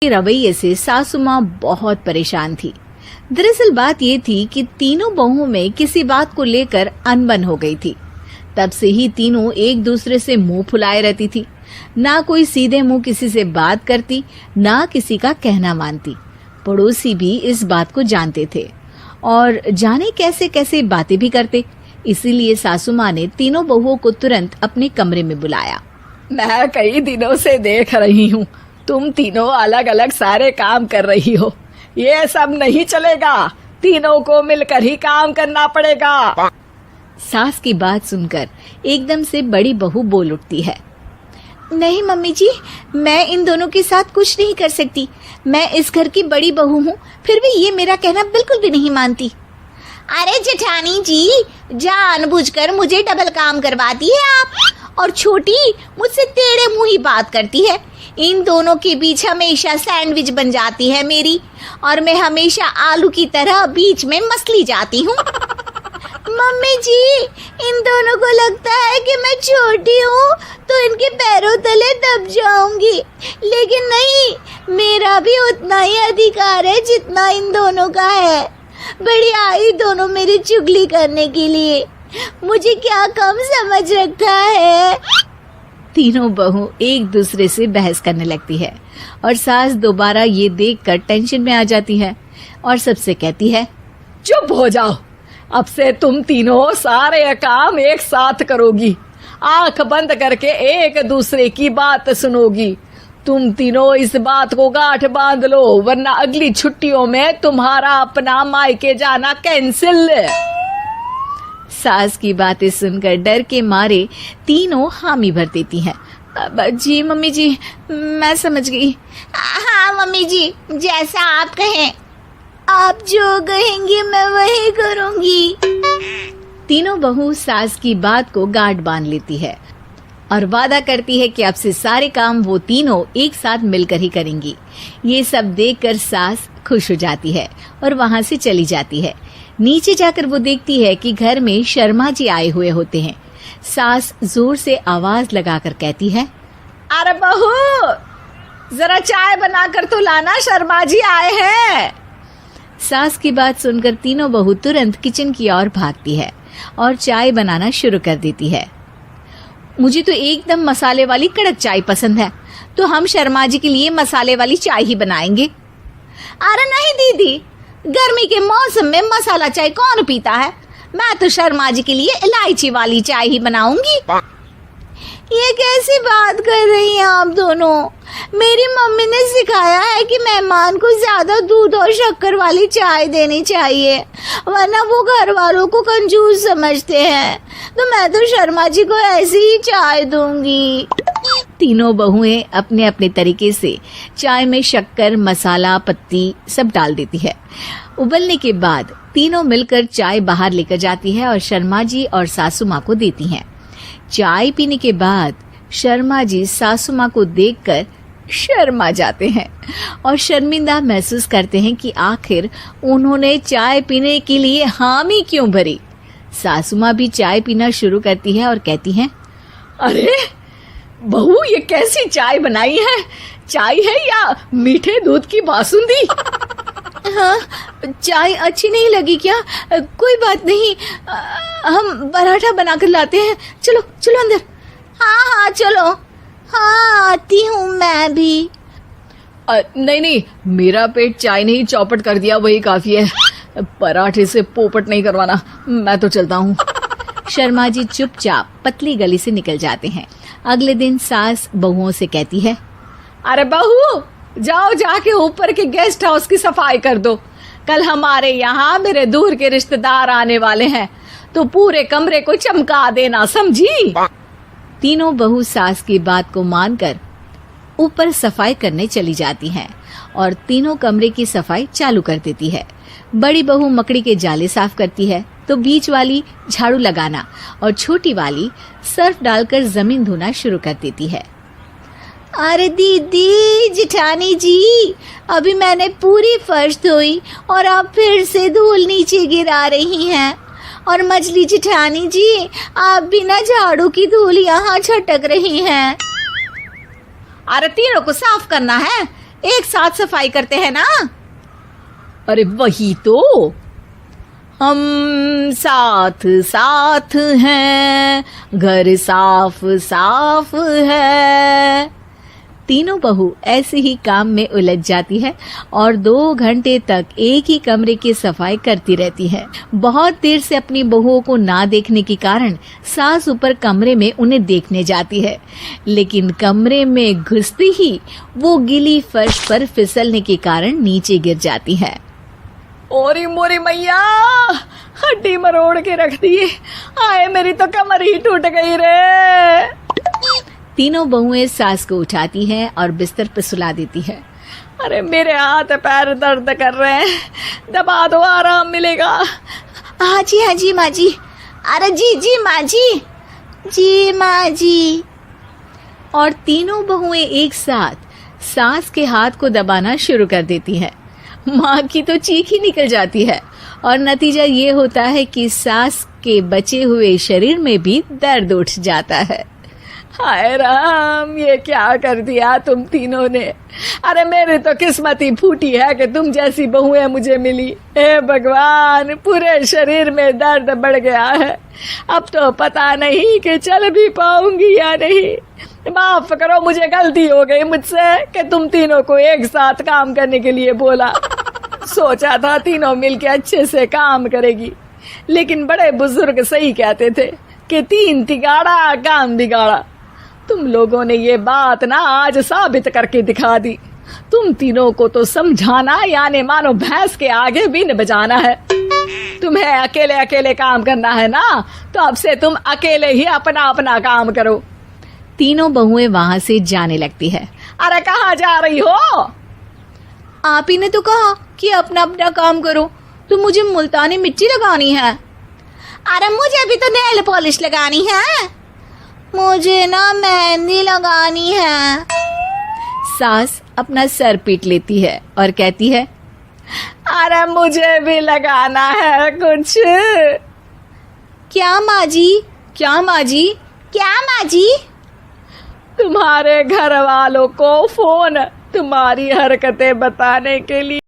रवैये से सासू माँ बहुत परेशान थी। दरअसल बात ये थी कि तीनों बहुओं में किसी बात को लेकर अनबन हो गई थी। तब से ही तीनों एक दूसरे से मुंह फुलाए रहती थी। ना कोई सीधे मुंह किसी से बात करती, ना किसी का कहना मानती। पड़ोसी भी इस बात को जानते थे और जाने कैसे कैसे बातें भी करते। इसीलिए सासू माँ ने तीनों बहुओं को तुरंत अपने कमरे में बुलाया। मैं कई दिनों से देख रही हूँ, तुम तीनों अलग अलग सारे काम कर रही हो। ये सब नहीं चलेगा, तीनों को मिलकर ही काम करना पड़ेगा। सास की बात सुनकर एकदम से बड़ी बहू बोल उठती है। नहीं मम्मी जी, मैं इन दोनों के साथ कुछ नहीं कर सकती। मैं इस घर की बड़ी बहू हूँ, फिर भी ये मेरा कहना बिल्कुल भी नहीं मानती। अरे जेठानी जी, जानबूझकर मुझे डबल काम करवाती है आप। और छोटी मुझसे टेढ़े मुंह ही बात करती है। इन दोनों के बीच हमेशा सैंडविच बन जाती है मेरी, और मैं हमेशा आलू की तरह बीच में मसली जाती हूँ। मम्मी जी, इन दोनों को लगता है कि मैं छोटी हूँ तो इनके पैरों तले दब जाऊंगी, लेकिन नहीं, मेरा भी उतना ही अधिकार है जितना इन दोनों का है। बड़ी आई दोनों मेरी चुगली करने के लिए, मुझे क्या कम समझ रखा है। तीनों बहू एक दूसरे से बहस करने लगती है और सास दोबारा ये देखकर टेंशन में आ जाती है और सबसे कहती है, चुप हो जाओ, अब से तुम तीनों सारे काम एक साथ करोगी। आंख बंद करके एक दूसरे की बात सुनोगी। तुम तीनों इस बात को गांठ बांध लो, वरना अगली छुट्टियों में तुम्हारा अपना मायके जाना कैंसिल। सास की बातें सुनकर डर के मारे तीनों हामी भर देती हैं। जी मम्मी जी, मैं समझ गई। हाँ मम्मी जी, जैसा आप कहें। आप जो कहेंगी मैं वही करूंगी। तीनों बहू सास की बात को गांठ बांध लेती है और वादा करती है कि अब से सारे काम वो तीनों एक साथ मिलकर ही करेंगी। ये सब देखकर सास खुश हो जाती है और वहाँ से चली जाती है। नीचे जाकर वो देखती है कि घर में शर्मा जी आए हुए होते हैं। सास जोर से आवाज लगाकर कहती है, अरे बहू, जरा चाय बनाकर तो लाना, शर्मा जी आए हैं। सास की बात सुनकर तीनों बहू तुरंत किचन की ओर भागती है और चाय बनाना शुरू कर देती है। मुझे तो एकदम मसाले वाली कड़क चाय पसंद है, तो हम शर्मा जी के लिए मसाले वाली चाय ही बनाएंगे। अरे नहीं दीदी, गर्मी के मौसम में मसाला चाय कौन पीता है? मैं तो शर्मा जी के लिए इलायची वाली चाय ही बनाऊंगी। ये कैसी बात कर रही हैं आप दोनों? मेरी मम्मी ने सिखाया है कि मेहमान को ज्यादा दूध और शक्कर वाली चाय देनी चाहिए, वरना वो घर वालों को कंजूस समझते हैं। तो मैं तो शर्मा जी को ऐसी ही चाय दूंगी। तीनों बहुएं अपने अपने तरीके से चाय में शक्कर, मसाला, पत्ती सब डाल देती है। उबलने के बाद तीनों मिलकर चाय बाहर लेकर जाती है और शर्मा जी और सासू माँ को देती हैं। चाय पीने के बाद शर्मा जी सासू माँ को देखकर शर्मा जाते हैं और शर्मिंदा महसूस करते हैं कि आखिर उन्होंने चाय पीने के लिए हामी क्यों भरी। सासू माँ भी चाय पीना शुरू करती है और कहती हैं, अरे बहू, ये कैसी चाय बनाई है? चाय है या मीठे दूध की बासुंदी? हाँ, चाय अच्छी नहीं लगी क्या? कोई बात नहीं, हम पराठा बनाकर लाते हैं। चलो चलो अंदर। हाँ हाँ चलो, हाँ आती हूँ मैं भी। नहीं नहीं, मेरा पेट चाय ने ही चौपट कर दिया, वही काफी है। पराठे से पोपट नहीं करवाना, मैं तो चलता हूँ। शर्मा जी चुपचाप पतली गली से निकल जाते हैं। अगले दिन सास बहुओं से कहती है, अरे बहू, जाओ जाके ऊपर के गेस्ट हाउस की सफाई कर दो। कल हमारे यहाँ मेरे दूर के रिश्तेदार आने वाले हैं, तो पूरे कमरे को चमका देना, समझी? तीनों बहू सास की बात को मानकर ऊपर सफाई करने चली जाती हैं और तीनों कमरे की सफाई चालू कर देती है। बड़ी बहू मकड़ी के जाले साफ करती है, तो बीच वाली झाड़ू लगाना और छोटी वाली सर्फ डालकर जमीन धोना शुरू कर देती है। अरे दीदी, जेठानी जी, अभी मैंने पूरी फर्श धोई और आप फिर से धूल नीचे गिरा रही हैं। और मछली जेठानी जी, आप बिना झाड़ू की धूल यहाँ छटक रही हैं। अरे तीनों को साफ करना है, एक साथ सफाई करते हैं ना। अरे वही तो, हम साथ साथ हैं, घर साफ साफ है। तीनों बहू ऐसे ही काम में उलझ जाती है और 2 घंटे तक एक ही कमरे की सफाई करती रहती है। बहुत देर से अपनी बहुओं को ना देखने के कारण सास ऊपर कमरे में उन्हें देखने जाती है, लेकिन कमरे में घुसती ही वो गीली फर्श पर फिसलने के कारण नीचे गिर जाती है। ओरी मोरी मैया, हड्डी मरोड़ के रख दी। आए मेरी तो कमर ही टूट गई रे। तीनों बहुएं सास को उठाती हैं और बिस्तर पर सुला देती है। अरे मेरे हाथ पैर दर्द कर रहे हैं, दबा दो, आराम मिलेगा। हाँ जी माँ जी। अरे जी माँ जी, जी माँ जी। और तीनों बहुएं एक साथ सास के हाथ को दबाना शुरू कर देती हैं। माँ की तो चीख ही निकल जाती है और नतीजा ये होता है कि सास के बचे हुए शरीर में भी दर्द उठ जाता है। हाय राम, ये क्या कर दिया तुम तीनों ने। अरे मेरी तो किस्मत ही फूटी है कि तुम जैसी बहुएं मुझे मिली। हे भगवान, पूरे शरीर में दर्द बढ़ गया है। अब तो पता नहीं कि चल भी पाऊंगी या नहीं। माफ करो, मुझे गलती हो गई मुझसे कि तुम तीनों को एक साथ काम करने के लिए बोला। सोचा था तीनों मिलके अच्छे से काम करेगी, लेकिन बड़े बुजुर्ग सही कहते थे कि 3 तिगाड़ा काम बिगाड़ा। तुम लोगों ने ये बात ना आज साबित करके दिखा दी। तुम तीनों को तो समझाना यानी मानो भैंस के आगे बीन बजाना है। तुम्हें अकेले अकेले काम करना है ना, तो अब से तुम अकेले ही अपना अपना काम करो। तीनों बहुएं वहां से जाने लगती है। अरे कहाँ जा रही हो? आप ही ने तो कहा कि अपना अपना काम करो, तो मुझे मुल्तानी मिट्टी लगानी है। अरे मुझे भी तो नेल पॉलिश लगानी है। मुझे ना मेहंदी लगानी है। सास अपना सर पीट लेती है और कहती है, अरे मुझे भी लगाना है कुछ। क्या माँ जी? क्या माँ जी? क्या माँ जी? तुम्हारे घर वालों को फोन तुम्हारी हरकतें बताने के लिए।